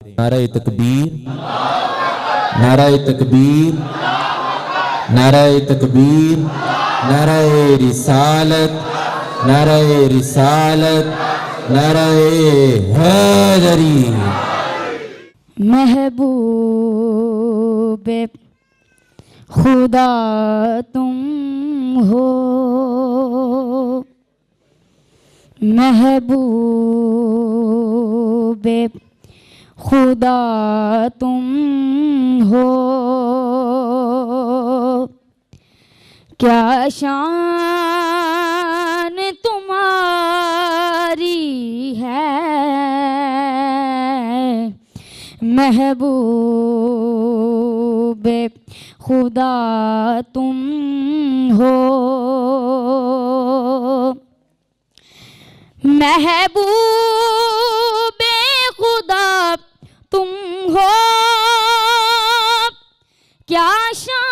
नारे तकबीर, नारे तकबीर, नारे तकबीर, नारे रिसालत, नारे रिसालत, नारे हैदरी। महबूबे खुदा तुम हो, महबूबे खुदा तुम हो। क्या शान तुम्हारी है, महबूबे खुदा तुम हो। महबूबे खुदा तुम हो, क्या शान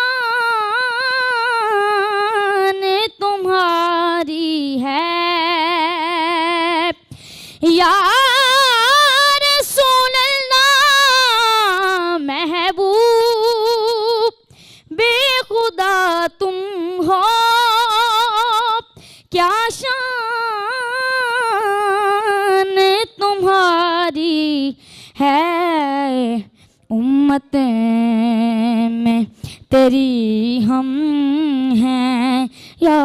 तुम्हारी है, या रसूल अल्लाह। महबूब बेखुदा तुम हो, क्या शान तुम्हारी है। उम्मत में तेरी हम हैं या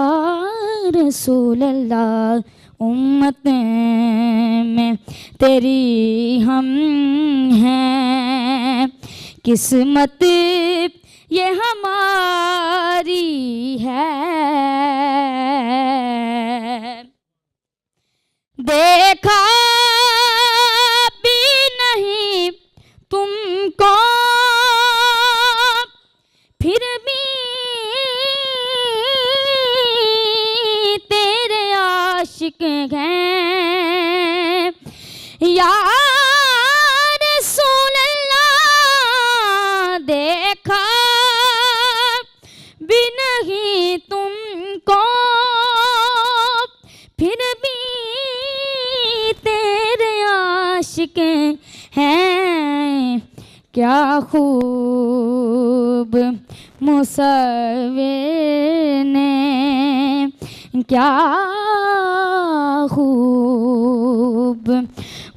रसूल अल्लाह, उम्मत में तेरी हम हैं। किस्मत ये हमारी है, देखा भी नहीं तुमको, फिर भी तेरे आशिक हैं या रसूल अल्लाह। देखा भी नहीं तुमको, फिर भी तेरे आशिक हैं। क्या खूब मुसव्विर ने, क्या खूब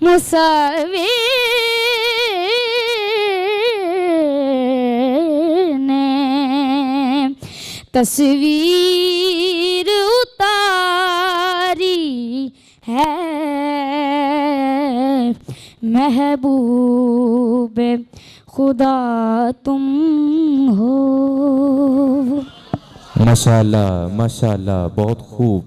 मुसव्विर ने तस्वीर उतारी है। महबूबे खुदा तुम हो। माशाअल्लाह, माशाअल्लाह, बहुत खूब।